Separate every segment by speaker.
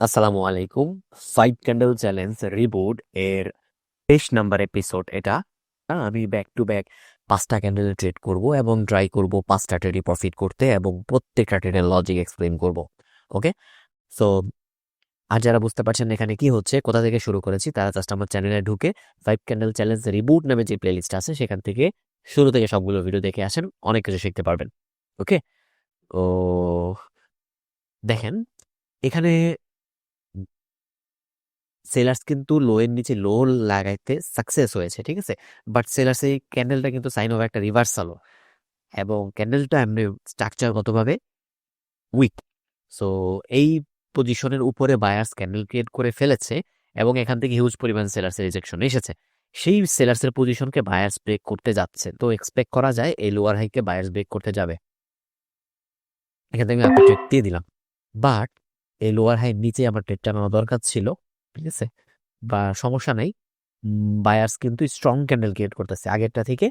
Speaker 1: আসসালামু আলাইকুম। 5 candle challenge reboot এর 23 নাম্বার এপিসোড এটা। আমি ব্যাক টু ব্যাক 5টা ক্যান্ডেল ট্রেড করব এবং ট্রাই করব 5টা ট্রেডই প্রফিট করতে এবং প্রত্যেকটা ট্রেডের লজিক এক্সপ্লেইন করব। ওকে, সো আর যারা বুঝতে পারছেন না এখানে কি হচ্ছে, কোথা থেকে শুরু করেছি, তারা জাস্ট আমার চ্যানেলে ঢুকে 5 ক্যান্ডেল চ্যালেঞ্জ রিবুট নামে যে প্লেলিস্ট আছে সেখান থেকে শুরু থেকে সবগুলো ভিডিও দেখে আসেন, অনেক কিছু শিখতে পারবেন। ওকে, ও দেখেন এখানে সেলার্স কিন্তু লো এর নিচে লো লাগাইতে সাকসেস হয়েছে, ঠিক আছে। বাট সেলার্স এই ক্যান্ডেলটা কিন্তু সাইন অফ একটা রিভার্সালও, এবং ক্যান্ডেলটা এমনি স্ট্রাকচারগতভাবে উইক। সো এই পজিশনের উপরে বায়ার্স ক্যান্ডেল ক্রিয়েট করে ফেলেছে এবং এখান থেকে হিউজ পরিমাণ সেলার্সের রিজেকশন এসেছে। সেই সেলার্সের পজিশনকে বায়ার্স ব্রেক করতে যাচ্ছে, তো এক্সপেক্ট করা যায় এই লোয়ার হাইকে বায়ার্স ব্রেক করতে যাবে। এখান থেকে আমি ট্রেড দিয়ে দিলাম, বাট এই লোয়ার হাই নিচে আমার ট্রেডটা নেওয়া দরকার ছিল, ঠিক আছে। বা সমস্যা নাই, বায়ার্স কিন্তু স্ট্রং ক্যান্ডেল ক্রিয়েট করতেছে আগেরটা থেকে,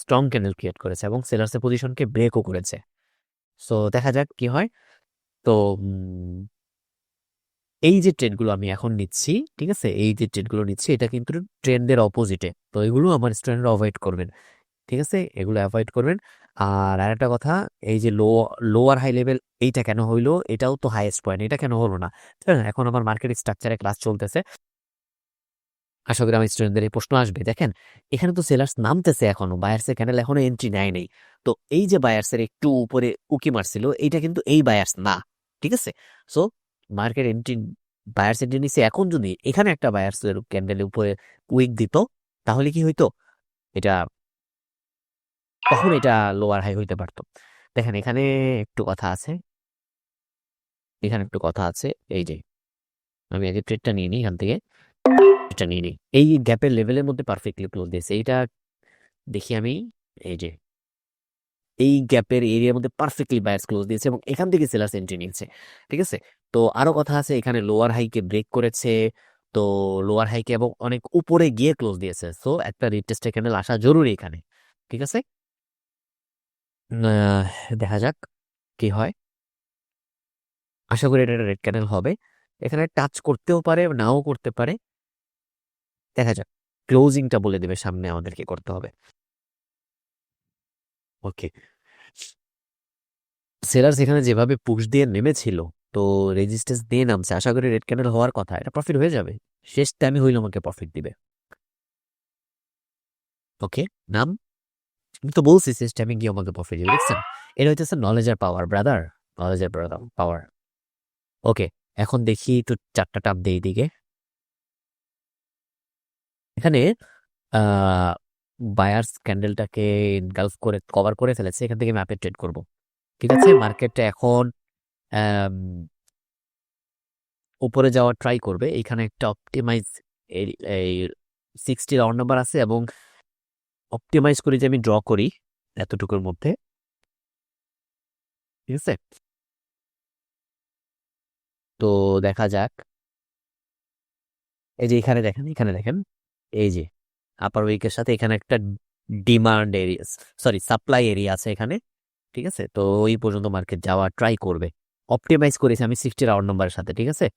Speaker 1: স্ট্রং ক্যান্ডেল ক্রিয়েট করেছে এবং সেলার্সের পজিশনকে ব্রেকও করেছে। সো দেখা যাক কি হয়। তো এই যে ট্রেডগুলো আমি এখন নিচ্ছি, ঠিক আছে, এই যে ট্রেডগুলো নিচ্ছি এটা কিন্তু ট্রেন্ডের অপোজিটে, তো এগুলো আমার স্টুডেন্টরা অ্যাভয়েড করবেন, ঠিক আছে, এগুলো অ্যাভয়েড করবেন। আর আরেকটা কথা, এই যে লোয়ার হাই লেভেল এইটা কেন হইলো, এটাও তো হাইয়েস্ট পয়েন্ট, এটা কেন হলো না? এখন আমার মার্কেট স্ট্রাকচারে ক্লাস চলতেছে, আশা করি আমার স্টুডেন্টদের এই প্রশ্ন আসবে। দেখেন এখানে তো সেলার্স নামতেছে, এখনো বায়ার্সের ক্যান্ডেল এখনো এন্ট্রি নেয় নেই। তো এই যে বায়ার্সের একটু উপরে উকি মারছিল, এইটা কিন্তু এই বায়ার্স না, ঠিক আছে। So market entry, buyers entry নিচ্ছে, এখন যদি এখানে একটা বায়ার্সের ক্যান্ডেলের উপরে উইক দিত তাহলে কি হইতো, এটা তখন এটা লোয়ার হাই হইতে পারতো। দেখেন এখানে একটু কথা আছে, এখানে একটু কথা আছে। এই যে আমি আগে ট্রেডটা নিয়ে নিই, এখান থেকে ট্রেডটা নিয়ে নিই, এই গ্যাপের লেভেলের মধ্যে পারফেক্টলি ক্লোজ দিয়েছে এইটা, দেখি আমি। এই যে এই গ্যাপের এরিয়ার মধ্যে পারফেক্টলি বায়ার্স ক্লোজ দিয়েছে এবং এখান থেকে সেলার্স এন্ট্রি নিয়েছে, ঠিক আছে। তো আরো কথা আছে, এখানে লোয়ার হাইকে ব্রেক করেছে, তো লোয়ার হাইকে এবং অনেক উপরে গিয়ে ক্লোজ দিয়েছে, সো একটা রিটেস্টের ক্যান্ডেল আসা জরুরি এখানে, ঠিক আছে। আহ, দেখা যাক কি হয়, আশা করি এটা রেড ক্যান্ডেল হবে, এখানে টাচ করতেও পারে নাও করতে পারে, দেখা যাক। ক্লোজিংটা বলে দেবে সামনে আমাদেরকে করতে হবে। ওকে, সেলার্স এখানে যেভাবে পুশ দিয়ে নেমেছিল, তো রেজিস্ট্যান্স দিয়ে নামছে, আশা করি রেড ক্যান্ডেল হওয়ার কথা, এটা প্রফিট হয়ে যাবে, শেষ টাইমে হইলে আমাকে প্রফিট দিবে। ওকে, নাম, আমি তো বলছি শেষ টাইমে গিয়ে আমাকে প্রফিট দিবে, দেখছেন, এটা হইতেছে নলেজের পাওয়ার ব্রাদার, নলেজের পাওয়ার। ওকে, এখন দেখি একটু চারটা টাপ দেই দিকে। এখানে আহ বায়ার্স ক্যান্ডেলটাকে ইনগালফ করে কভার করে ফেলেছে, এখান থেকে ম্যাপে ট্রেড করব, ঠিক আছে। মার্কেটটা এখন আম, উপরে যাওয়ার ট্রাই করবে, এখানে একটা অপটিমাইজ এই 60 রাউন্ড নাম্বার আছে এবং অপটিমাইজ করে যে আমি ড্র করি এতটুকুর মধ্যে, ঠিক আছে। তো দেখা যাক, এই যে এখানে দেখেন, এখানে দেখেন, এই যে আপার উইকের সাথে এখানে একটা demand area, sorry supply area আছে এখানে, ঠিক আছে। তো ওই পর্যন্ত মার্কেট যাওয়া ট্রাই করবে, অপটিমাইজ করেছি আমি 60 রাউন্ড নাম্বারের সাথে, ঠিক আছে।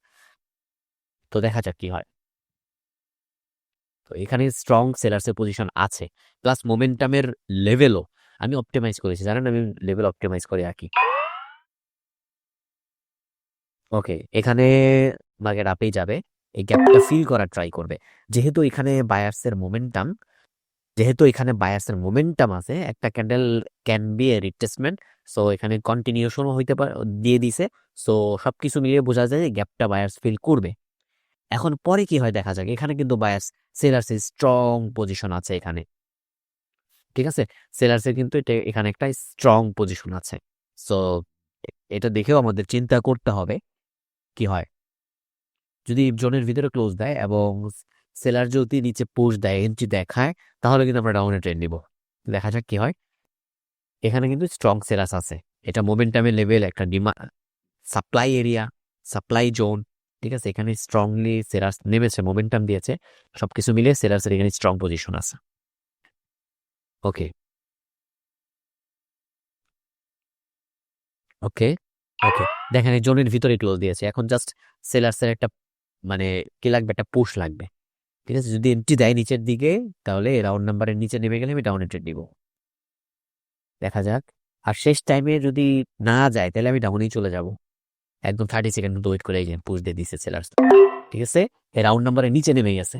Speaker 1: তো দেখা যাক কি হয়। তো এখানে স্ট্রং সেলার্সের পজিশন আছে, প্লাস মোমেন্টামের লেভেলও আমি অপটিমাইজ করেছি, জানেন আমি লেভেল অপটিমাইজ করে আর কি। ওকে, এখানে মার্কেট আপেই যাবে, এই গ্যাপটা ফিল করার ট্রাই করবে, যেহেতু এখানে বায়ার্সের মোমেন্টাম, যেহেতু এখানে বায়ার্সের মোমেন্টাম আছে, একটা candle can B A retracement. So এখানে কন্টিনিউশনও হইতে পারে, দিয়ে দিছে। সো সবকিছু মিলিয়ে বোঝা যায় যে গ্যাপটা বায়ার্স ফিল করবে। এখন পরে কি হয় দেখা যাক, এখানে কিন্তু বায়ার্স সেলার্সের স্ট্রং পজিশন আছে এখানে, ঠিক আছে। সেলার্সের কিন্তু এখানে একটা স্ট্রং পজিশন আছে। সো এটা দেখেও আমাদের চিন্তা করতে হবে কি হয়, যদি জোনের ভিতরে ক্লোজ দেয় এবং সেলার যদি নিচে পুশ দেয়, এন্ট্রি দেখায়, তাহলে কিন্তু আমরা ডাউনে ট্রেন্ড নিব। দেখা যাক কি হয়। এখানে কিন্তু স্ট্রং সেলার্স আছে, এটা মোমেন্টামের লেভেল, একটা demand supply area, supply zone, ঠিক আছে। এখানে স্ট্রংলি সেলার্স নেমেছে, মোমেন্টাম দিয়েছে, সবকিছু মিলিয়ে সেলার্সের এখানে স্ট্রং পজিশন আছে। ওকে, ওকে, ওকে, দেখেন এই জোনের ভিতরে ক্লোজ দিয়েছে। এখন জাস্ট সেলার্সের একটা মানে কি লাগবে, একটা পুশ লাগবে। ঠিক আছে, যদি এন্ট্রি দেয় নিচের দিকে তাহলে রাউন্ড নাম্বারের নিচে নেমে গেলে আমি ডাউন এন্ট্রি দিব। দেখা যাক। আর শেষ টাইমে যদি না যায় তাহলে আমি ডাউনেই চলে যাব। একদম 30 সেকেন্ড মতো ওয়েট করে এই যে পুশ দিয়ে দিচ্ছে সেলার্স। ঠিক আছে, এই রাউন্ড নাম্বারের নিচে নেমে গেছে।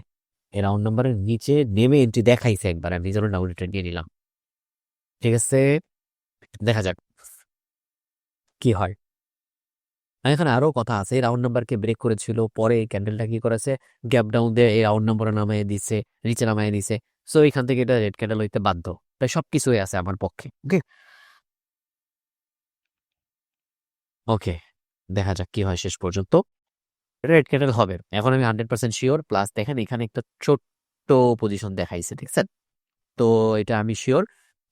Speaker 1: এই রাউন্ড নাম্বারের নিচে নেমে এন্ট্রি দেখাইছে একবার, আমি নিজেরও ডাউন এন্ট্রি নিয়ে নিলাম। ঠিক আছে, দেখা যাক কি হয়। আর এখানে আরো কথা আছে, এই রাউন্ড নাম্বারকে ব্রেক করেছিল, পরে এই ক্যান্ডেলটা কি করেছে, গ্যাপ ডাউন দিয়ে এই রাউন্ড নাম্বারে নামিয়ে দিছে, নিচে নামিয়ে দিছে। সো এখান থেকে এটা রেড ক্যান্ডেল হইতে বাধ্য। তাই সবকিছুই আছে আমার পক্ষে। ওকে ওকে, দেখা যাক কি হয় শেষ পর্যন্ত। রেড ক্যান্ডেল হবে এখন, আমি 100% শিওর। প্লাস দেখেন এখানে একটা ছোট্ট পজিশন দেখাইছে, ঠিক আছে। তো এটা আমি শিওর।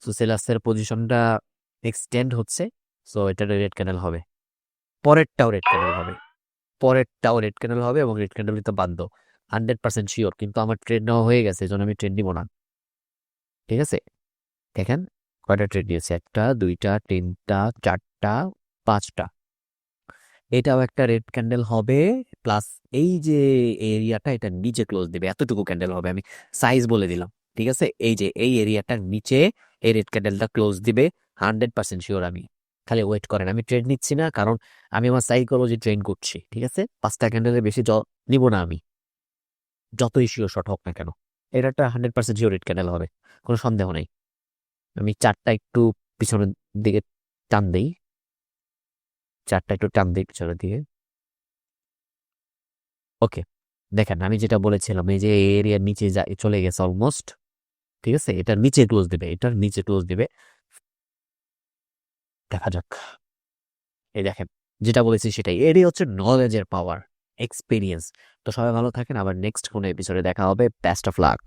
Speaker 1: সো সেলার্সের পজিশনটা এক্সটেন্ড হচ্ছে। সো এটা রেড ক্যান্ডেল হবে, পরেরটাও রেড ক্যান্ডেল হবে, পরেরটাও রেড ক্যান্ডেল হবে এবং রেড ক্যান্ডেল তো বাধ্য। 100% শিওর, কিন্তু আমার ট্রেড নেওয়া হয়ে গেছে, এই জন্য আমি ট্রেড নিব না। ঠিক আছে, দেখেন কয়টা ট্রেড নিয়েছে, একটা, দুইটা, তিনটা, চারটা, পাঁচটা। এটাও একটা রেড ক্যান্ডেল হবে। প্লাস এই যে এরিয়াটা, এটা নিচে ক্লোজ দিবে, এতটুকু ক্যান্ডেল হবে, আমি সাইজ বলে দিলাম। ঠিক আছে, এই যে এই এরিয়াটার নিচে এই রেড ক্যান্ডেলটা ক্লোজ দিবে, 100% শিওর। আমি খালি ওয়েট করেন, আমি ট্রেড নিচ্ছি না, কারণ আমি আমার সাইকোলজি ট্রেন করছি। ঠিক আছে, 5টা ক্যান্ডেলের বেশি নিব না আমি, যতই শিওর শর্ট হোক না কেন। এটা একটা 100% শিওর রেড ক্যান্ডেল হবে, কোনো সন্দেহ নেই। আমি চারটা একটু পিছনের দিকে টান দিই, চারটা একটু টান দিই পিছনের দিকে। ওকে, দেখেন আমি যেটা বলেছিলাম, এই যে এরিয়ার নিচে চলে গেছে অলমোস্ট। ঠিক আছে, এটার নিচে ক্লোজ দিবে, এটার নিচে ক্লোজ দিবে। দেখা যাক। এই দেখেন, যেটা বলেছি সেটাই, এরই হচ্ছে নলেজের পাওয়ার, এক্সপিরিয়েন্স। তো সবাই ভালো থাকেন, আবার নেক্সট কোনো এপিসোডে দেখা হবে। Best of luck.